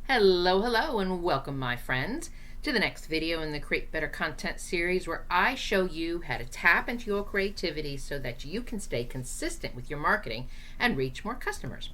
Hello, and welcome, my friends, to the next video in the Create Better Content series where I show you how to tap into your creativity so that you can stay consistent with your marketing and reach more customers.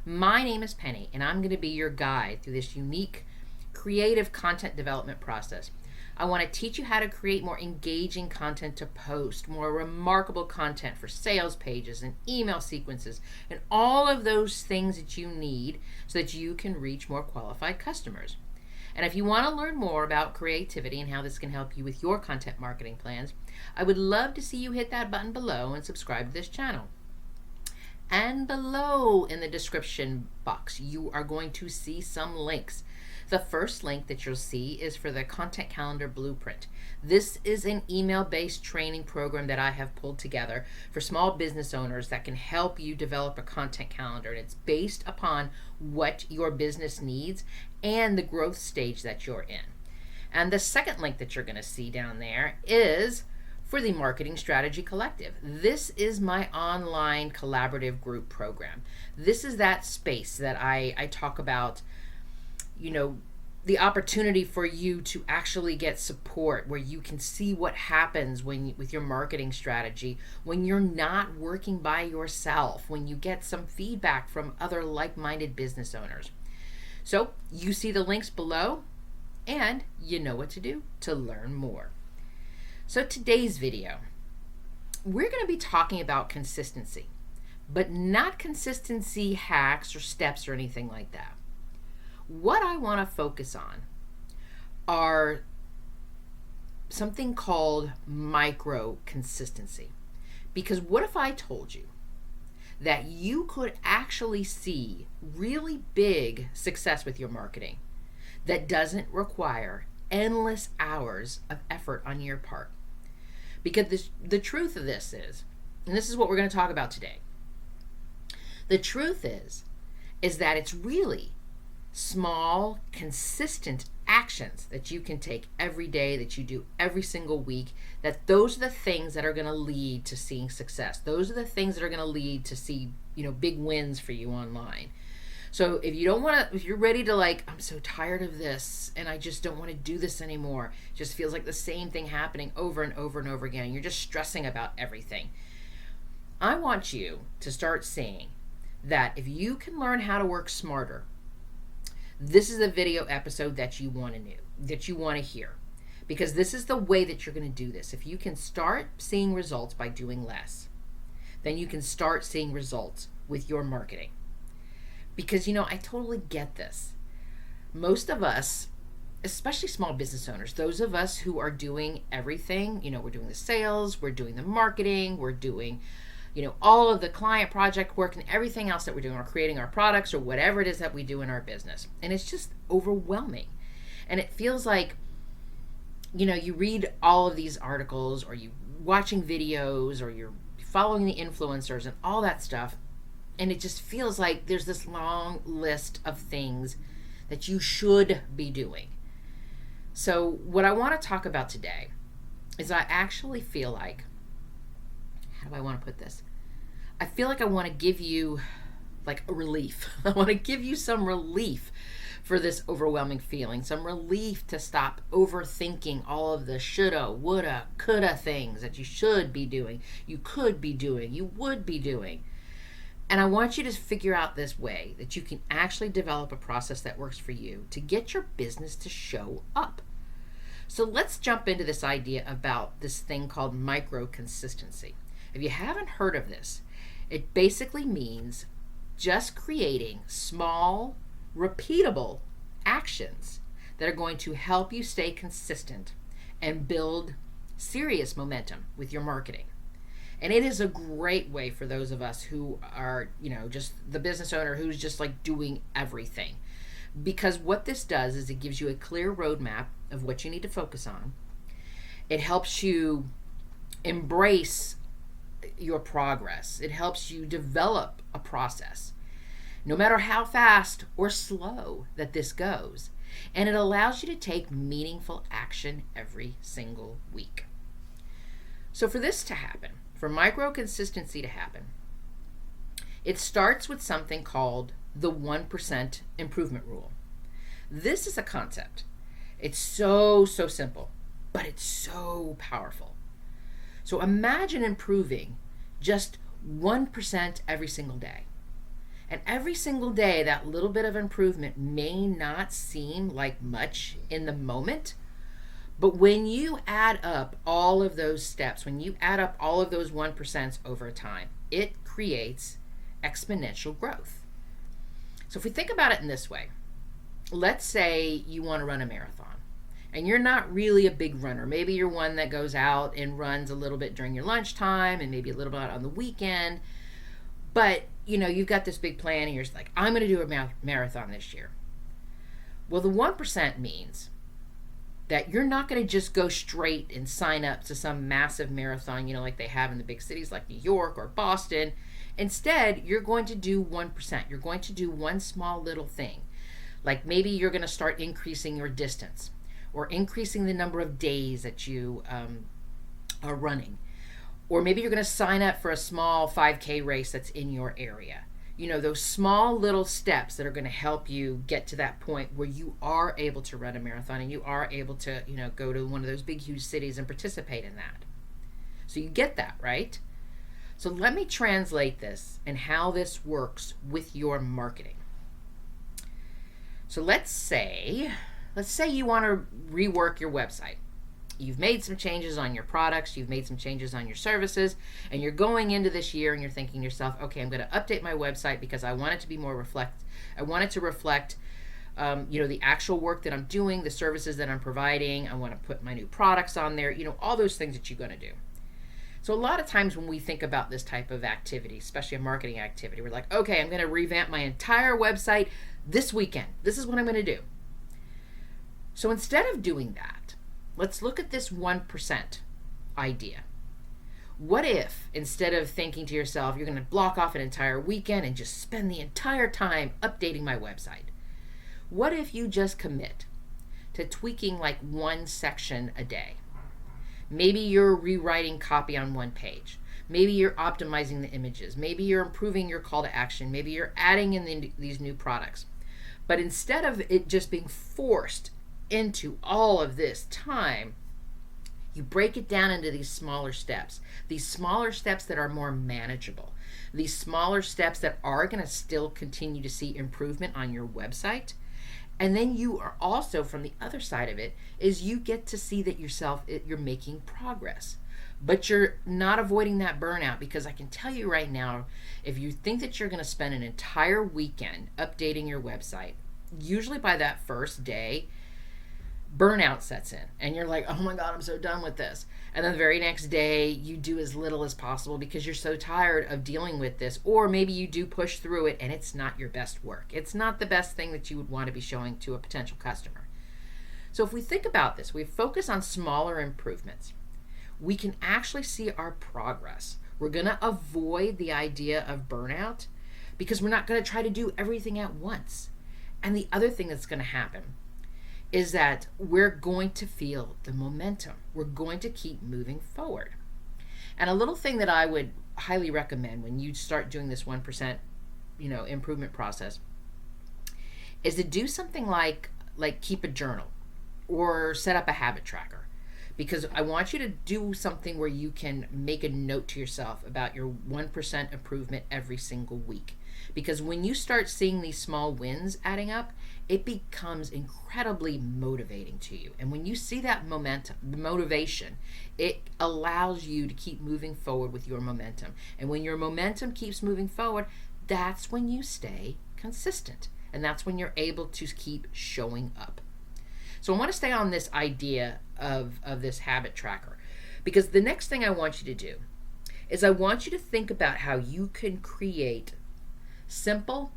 My name is Penny, and I'm going to be your guide through this unique creative content development process. I want to teach you how to create more engaging content to post, more remarkable content for sales pages and email sequences, and all of those things that you need so that you can reach more qualified customers. And if you want to learn more about creativity and how this can help you with your content marketing plans, I would love to see you hit that button below and subscribe to this channel. And below in the description box, you are going to see some links. The first link that you'll see is for the Content Calendar Blueprint. This is an email-based training program that I have pulled together for small business owners that can help you develop a content calendar. And it's based upon what your business needs and the growth stage that you're in. And the second link that you're going to see down there is for the Marketing Strategy Collective. This is my online collaborative group program. This is that space that I talk about, the opportunity for you to actually get support where you can see what happens with your marketing strategy when you're not working by yourself, when you get some feedback from other like-minded business owners. So you see the links below, and you know what to do to learn more. So today's video, we're going to be talking about consistency, but not consistency hacks or steps or anything like that. What I want to focus on are something called micro consistency. Because what if I told you that you could actually see really big success with your marketing that doesn't require endless hours of effort on your part? Because the truth of this is, and this is what we're going to talk about today, the truth is that it's really small, consistent actions that you can take every day, that you do every single week, that those are the things that are going to lead to seeing success. Those are the things that are going to lead to see, big wins for you online. So if you're ready to I'm so tired of this and I just don't want to do this anymore, it just feels like the same thing happening over and over and over again. You're just stressing about everything. I want you to start seeing that if you can learn how to work smarter, this is a video episode that you want to hear, because this is the way that you're going to do this. If you can start seeing results by doing less, then you can start seeing results with your marketing. Because, I totally get this. Most of us, especially small business owners, those of us who are doing everything, we're doing the sales, we're doing the marketing, we're doing all of the client project work and everything else that we're doing, or creating our products or whatever it is that we do in our business. And it's just overwhelming. And it feels like, you read all of these articles, or you watching videos, or you're following the influencers and all that stuff. And it just feels like there's this long list of things that you should be doing. So what I want to talk about today is I actually feel like, how do I want to put this? I feel like I want to give you a relief. I want to give you some relief for this overwhelming feeling, some relief to stop overthinking all of the shoulda, woulda, coulda things that you should be doing, you could be doing, you would be doing. And I want you to figure out this way that you can actually develop a process that works for you to get your business to show up. So let's jump into this idea about this thing called micro consistency. If you haven't heard of this, it basically means just creating small, repeatable actions that are going to help you stay consistent and build serious momentum with your marketing. And it is a great way for those of us who are, just the business owner who's just doing everything. Because what this does is it gives you a clear roadmap of what you need to focus on. It helps you embrace your progress. It helps you develop a process, no matter how fast or slow that this goes. And it allows you to take meaningful action every single week. So for this to happen, for micro consistency to happen, it starts with something called the 1% improvement rule. This is a concept. It's so simple, but it's so powerful. So imagine improving just 1% every single day. And every single day, that little bit of improvement may not seem like much in the moment, but when you add up all of those steps, when you add up all of those 1% over time, it creates exponential growth. So if we think about it in this way, let's say you want to run a marathon and you're not really a big runner. Maybe you're one that goes out and runs a little bit during your lunchtime and maybe a little bit on the weekend. But, you've got this big plan and you're just like, I'm going to do a marathon this year. Well, the 1% means that you're not going to just go straight and sign up to some massive marathon, like they have in the big cities like New York or Boston. Instead, you're going to do 1%. You're going to do one small little thing. Like maybe you're going to start increasing your distance or increasing the number of days that you are running. Or maybe you're going to sign up for a small 5K race that's in your area. Those small little steps that are going to help you get to that point where you are able to run a marathon and you are able to, go to one of those big, huge cities and participate in that. So you get that, right? So let me translate this and how this works with your marketing. So let's say you want to rework your website. You've made some changes on your products, you've made some changes on your services, and you're going into this year and you're thinking to yourself, okay, I'm going to update my website because I want it to be more I want it to reflect the actual work that I'm doing, the services that I'm providing. I want to put my new products on there, all those things that you're going to do. So a lot of times when we think about this type of activity, especially a marketing activity, we're like, okay, I'm going to revamp my entire website this weekend. This is what I'm going to do. So instead of doing that, let's look at this 1% idea. What if, instead of thinking to yourself, you're going to block off an entire weekend and just spend the entire time updating my website? What if you just commit to tweaking like one section a day? Maybe you're rewriting copy on one page. Maybe you're optimizing the images. Maybe you're improving your call to action. Maybe you're adding in these new products. But instead of it just being forced into all of this time, you break it down into these smaller steps that are more manageable, these smaller steps that are going to still continue to see improvement on your website. And then you are also, from the other side of it, is you get to see that you're making progress, but you're not avoiding that burnout. Because I can tell you right now, if you think that you're going to spend an entire weekend updating your website, usually by that first day, burnout sets in and you're like, oh my God, I'm so done with this. And then the very next day you do as little as possible because you're so tired of dealing with this. Or maybe you do push through it and it's not your best work. It's not the best thing that you would want to be showing to a potential customer. So if we think about this, we focus on smaller improvements, we can actually see our progress. We're going to avoid the idea of burnout because we're not going to try to do everything at once. And the other thing that's going to happen is that we're going to feel the momentum. We're going to keep moving forward. And a little thing that I would highly recommend when you start doing this 1%, improvement process is to do something like keep a journal or set up a habit tracker. Because I want you to do something where you can make a note to yourself about your 1% improvement every single week. Because when you start seeing these small wins adding up, it becomes incredibly motivating to you. And when you see that motivation, it allows you to keep moving forward with your momentum. And when your momentum keeps moving forward, that's when you stay consistent. And that's when you're able to keep showing up. So I want to stay on this idea of this habit tracker, because the next thing I want you to do is I want you to think about how you can create simple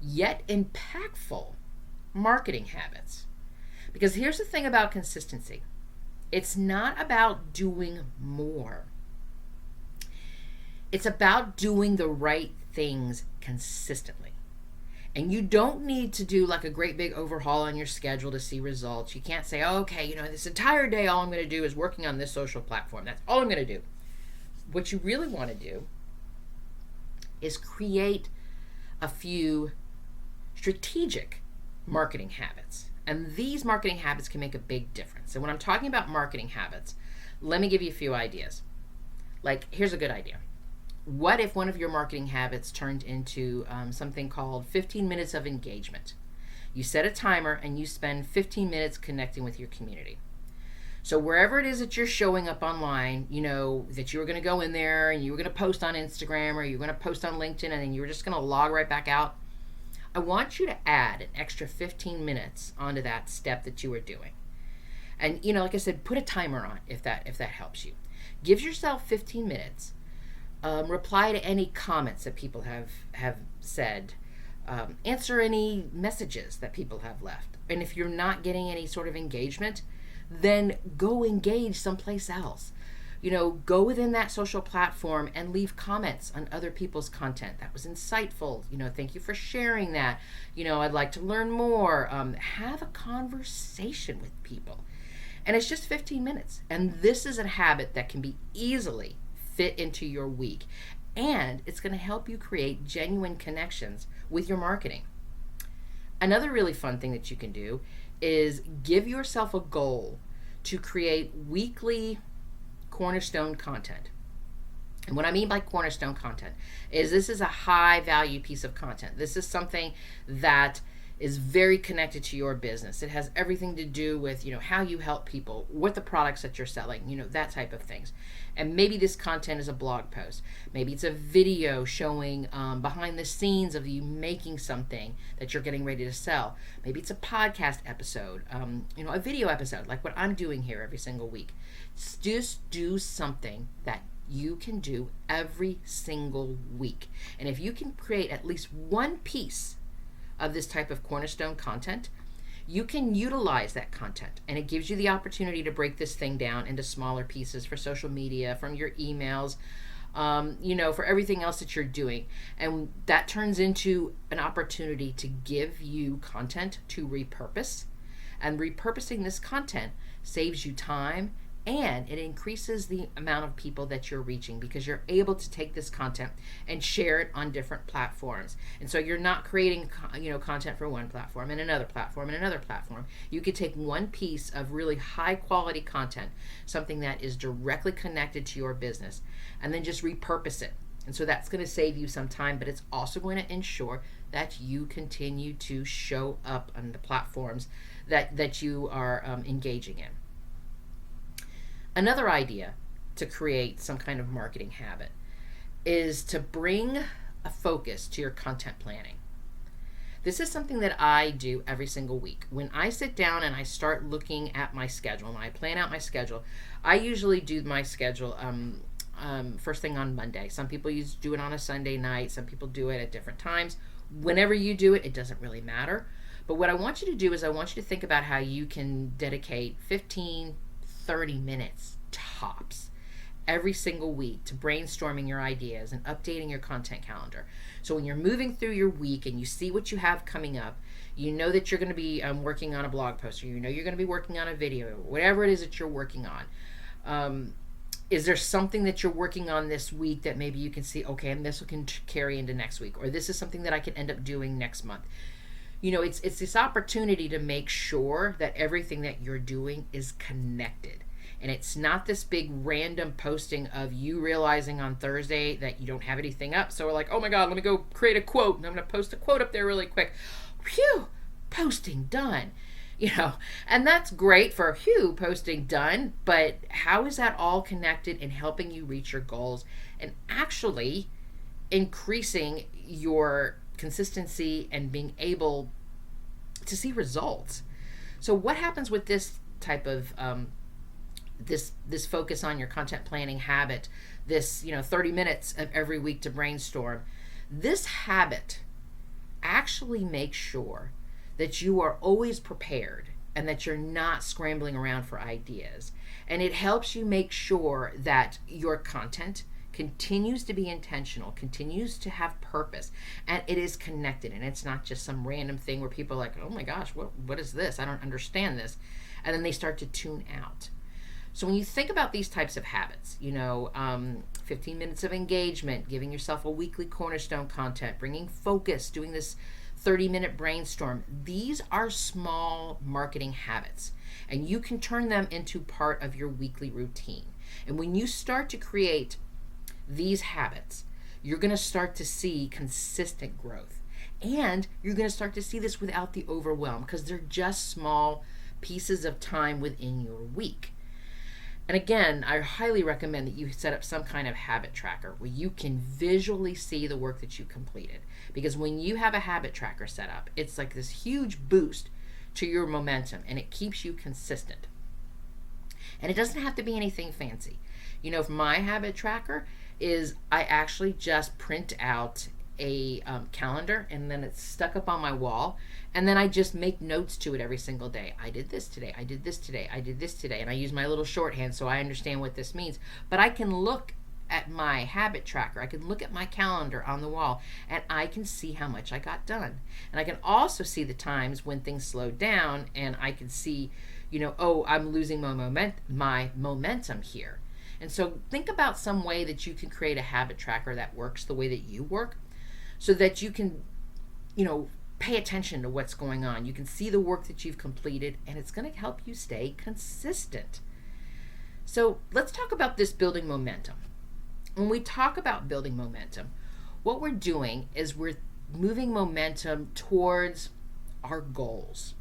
yet impactful marketing habits. Because here's the thing about consistency. It's not about doing more. It's about doing the right things consistently. And you don't need to do like a great big overhaul on your schedule to see results. You can't say, oh, okay, this entire day all I'm going to do is working on this social platform. That's all I'm going to do. What you really want to do is create a few strategic marketing habits. And these marketing habits can make a big difference. And when I'm talking about marketing habits, let me give you a few ideas. Like, here's a good idea. What if one of your marketing habits turned into something called 15 minutes of engagement? You set a timer and you spend 15 minutes connecting with your community. So wherever it is that you're showing up online, you know, that you were going to go in there and you were going to post on Instagram or you're going to post on LinkedIn and then you were just going to log right back out, I want you to add an extra 15 minutes onto that step that you were doing. And, you know, like I said, put a timer on if that helps you. Give yourself 15 minutes. Reply to any comments that people have said. Answer any messages that people have left. And if you're not getting any sort of engagement, then go engage someplace else. You know, go within that social platform and leave comments on other people's content. That was insightful. You know, thank you for sharing that. You know, I'd like to learn more. Have a conversation with people. And it's just 15 minutes. And this is a habit that can be easily fit into your week. And it's going to help you create genuine connections with your marketing. Another really fun thing that you can do is give yourself a goal to create weekly cornerstone content. And what I mean by cornerstone content is this is a high value piece of content. This is something that is very connected to your business. It has everything to do with, you know, how you help people, what the products that you're selling, you know, that type of things. And maybe this content is a blog post. Maybe it's a video showing behind the scenes of you making something that you're getting ready to sell. Maybe it's a podcast episode, you know, a video episode like what I'm doing here every single week. Just do something that you can do every single week. And if you can create at least one piece of this type of cornerstone content, you can utilize that content, and it gives you the opportunity to break this thing down into smaller pieces for social media, from your emails, you know, for everything else that you're doing. And that turns into an opportunity to give you content to repurpose. And repurposing this content saves you time, and it increases the amount of people that you're reaching because you're able to take this content and share it on different platforms. And so you're not creating, you know, content for one platform and another platform and another platform. You could take one piece of really high quality content, something that is directly connected to your business, and then just repurpose it. And so that's going to save you some time, but it's also going to ensure that you continue to show up on the platforms that you are engaging in. Another idea to create some kind of marketing habit is to bring a focus to your content planning. This is something that I do every single week. When I sit down and I start looking at my schedule and I plan out my schedule, I usually do my schedule first thing on Monday. Some people do it on a Sunday night. Some people do it at different times. Whenever you do it, it doesn't really matter. But what I want you to do is I want you to think about how you can dedicate 15, 30 minutes tops every single week to brainstorming your ideas and updating your content calendar. So when you're moving through your week and you see what you have coming up, you know that you're going to be working on a blog post, or you know you're going to be working on a video, whatever it is that you're working on. Is there something that you're working on this week that maybe you can see, okay, and this can carry into next week, or this is something that I can end up doing next month? You know, it's this opportunity to make sure that everything that you're doing is connected. And it's not this big random posting of you realizing on Thursday that you don't have anything up. So we're like, oh my God, let me go create a quote. And I'm going to post a quote up there really quick. Phew, posting done. You know, and that's great for posting done. But how is that all connected in helping you reach your goals and actually increasing your consistency and being able to see results? So what happens with this type of this focus on your content planning habit, this 30 minutes of every week to brainstorm? This habit actually makes sure that you are always prepared and that you're not scrambling around for ideas. And it helps you make sure that your content continues to be intentional, continues to have purpose, and it is connected. And it's not just some random thing where people are like, oh my gosh, what is this? I don't understand this. And then they start to tune out. So when you think about these types of habits, 15 minutes of engagement, giving yourself a weekly cornerstone content, bringing focus, doing this 30-minute brainstorm. These are small marketing habits, and you can turn them into part of your weekly routine. And when you start to create these habits, you're going to start to see consistent growth. And you're going to start to see this without the overwhelm, because they're just small pieces of time within your week. And again, I highly recommend that you set up some kind of habit tracker where you can visually see the work that you completed. Because when you have a habit tracker set up, it's like this huge boost to your momentum, and it keeps you consistent. And it doesn't have to be anything fancy. You know, if my habit tracker is, I actually just print out a calendar, and then it's stuck up on my wall, and then I just make notes to it every single day. I did this today, I did this today, I did this today, and I use my little shorthand so I understand what this means. But I can look at my habit tracker, I can look at my calendar on the wall, and I can see how much I got done. And I can also see the times when things slowed down, and I can see, you know, oh, I'm losing my momentum here. And so think about some way that you can create a habit tracker that works the way that you work, so that you can, you know, pay attention to what's going on. You can see the work that you've completed, and it's going to help you stay consistent. So let's talk about this building momentum. When we talk about building momentum, what we're doing is we're moving momentum towards our goals.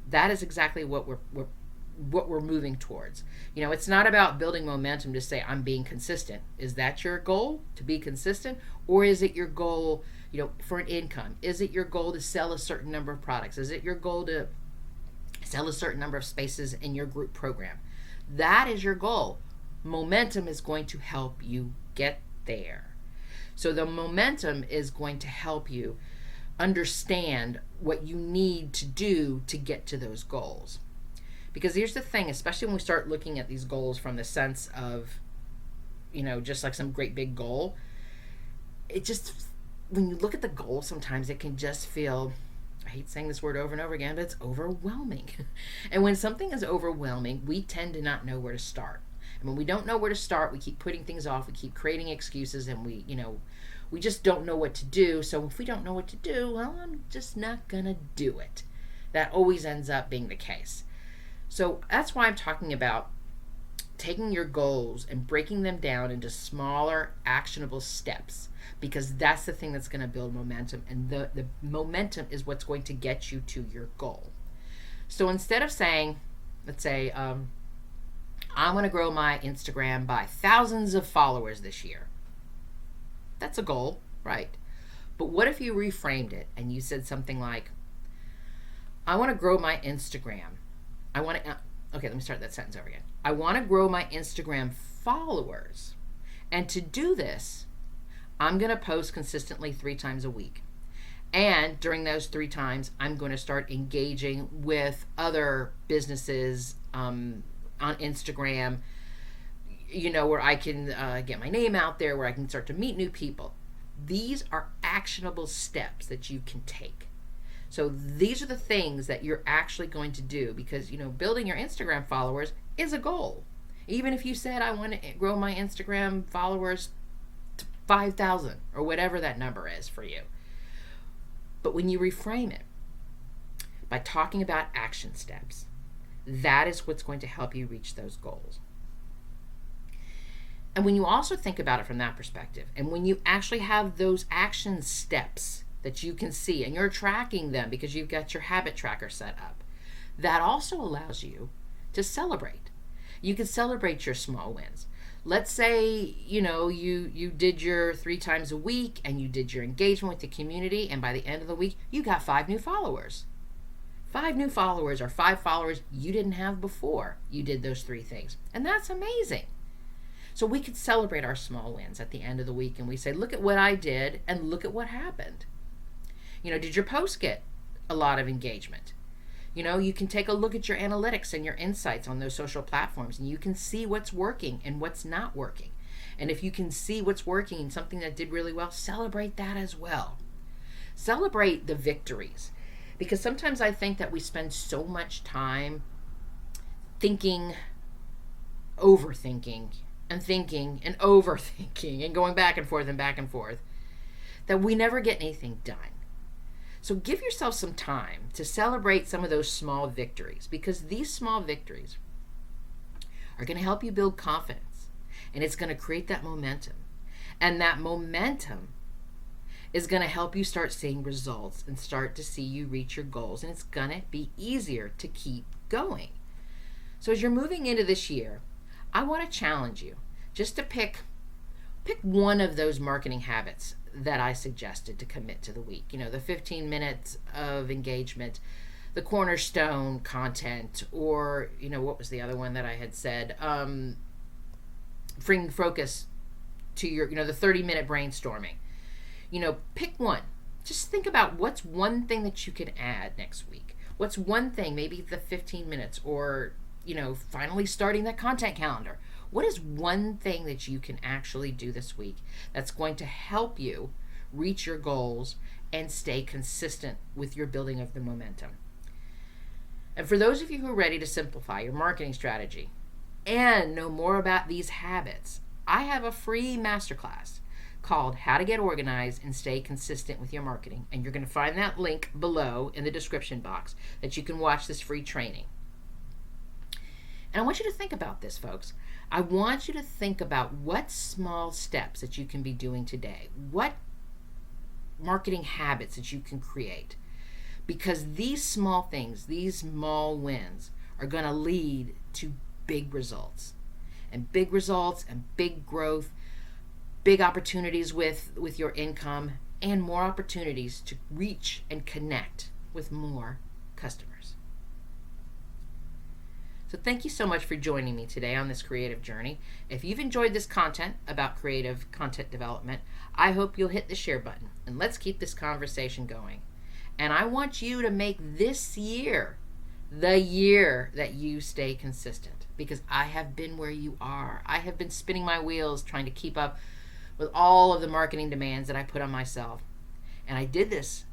That is exactly what we're moving towards. You know, it's not about building momentum to say I'm being consistent. Is that your goal, to be consistent? Or is it your goal, you know, for an income? Is it your goal to sell a certain number of products? Is it your goal to sell a certain number of spaces in your group program? That is your goal. Momentum is going to help you get there. So the momentum is going to help you understand what you need to do to get to those goals. Because here's the thing, especially when we start looking at these goals from the sense of, you know, just like some great big goal, it just, when you look at the goal, sometimes it can just feel, I hate saying this word over and over again, but it's overwhelming. And when something is overwhelming, we tend to not know where to start. And when we don't know where to start, we keep putting things off, we keep creating excuses, and we just don't know what to do. So if we don't know what to do, well, I'm just not gonna do it. That always ends up being the case. So that's why I'm talking about taking your goals and breaking them down into smaller, actionable steps, because that's the thing that's going to build momentum, and the momentum is what's going to get you to your goal. So instead of saying, let's say, I want to grow my Instagram by thousands of followers this year. That's a goal, right? But what if you reframed it and you said something like, I want to grow my Instagram. Okay, let me start that sentence over again. I want to grow my Instagram followers. And to do this, I'm going to post consistently 3 times a week. And during those 3 times, I'm going to start engaging with other businesses on Instagram, you know, where I can get my name out there, where I can start to meet new people. These are actionable steps that you can take. So these are the things that you're actually going to do, because, you know, building your Instagram followers is a goal. Even if you said, I want to grow my Instagram followers to 5,000 or whatever that number is for you. But when you reframe it by talking about action steps, that is what's going to help you reach those goals. And when you also think about it from that perspective, and when you actually have those action steps that you can see, and you're tracking them because you've got your habit tracker set up, that also allows you to celebrate. You can celebrate your small wins. Let's say, you know, you did your 3 times a week, and you did your engagement with the community, and by the end of the week, you got 5 new followers. 5 new followers, or 5 followers you didn't have before you did those 3 things. And that's amazing. So we could celebrate our small wins at the end of the week, and we say, look at what I did, and look at what happened. You know, did your post get a lot of engagement? You know, you can take a look at your analytics and your insights on those social platforms, and you can see what's working and what's not working. And if you can see what's working and something that did really well, celebrate that as well. Celebrate the victories. Because sometimes I think that we spend so much time thinking, overthinking, and thinking, and overthinking, and going back and forth, that we never get anything done. So give yourself some time to celebrate some of those small victories, because these small victories are going to help you build confidence, and it's going to create that momentum. And that momentum is going to help you start seeing results and start to see you reach your goals, and it's going to be easier to keep going. So as you're moving into this year, I want to challenge you just to pick one of those marketing habits that I suggested to commit to the week. You know, the 15 minutes of engagement, the cornerstone content, or, you know, what was the other one that I had said? Bring focus to your, the 30-minute brainstorming. You know, pick one. Just think about what's one thing that you can add next week. What's one thing, maybe the 15 minutes, or, finally starting that content calendar. What is one thing that you can actually do this week that's going to help you reach your goals and stay consistent with your building of the momentum? And for those of you who are ready to simplify your marketing strategy and know more about these habits, I have a free masterclass called How to Get Organized and Stay Consistent with Your Marketing. And you're going to find that link below in the description box that you can watch this free training. And I want you to think about this, folks. I want you to think about what small steps that you can be doing today. What marketing habits that you can create. Because these small things, these small wins, are going to lead to big results. And big results and big growth, big opportunities with your income, and more opportunities to reach and connect with more customers. So thank you so much for joining me today on this creative journey. If you've enjoyed this content about creative content development, I hope you'll hit the share button, and let's keep this conversation going. And I want you to make this year the year that you stay consistent, because I have been where you are. I have been spinning my wheels trying to keep up with all of the marketing demands that I put on myself. And I did this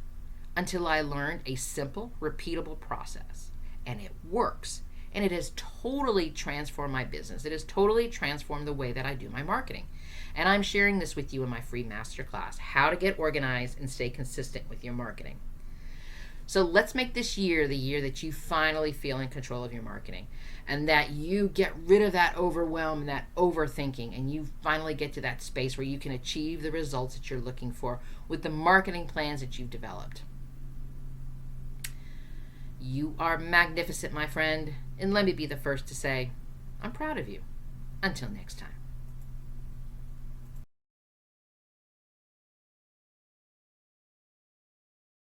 until I learned a simple, repeatable process. And it works. And it has totally transformed my business. It has totally transformed the way that I do my marketing. And I'm sharing this with you in my free masterclass, How to Get Organized and Stay Consistent with Your Marketing. So let's make this year the year that you finally feel in control of your marketing, and that you get rid of that overwhelm and that overthinking, and you finally get to that space where you can achieve the results that you're looking for with the marketing plans that you've developed. You are magnificent, my friend, and let me be the first to say, I'm proud of you. Until next time.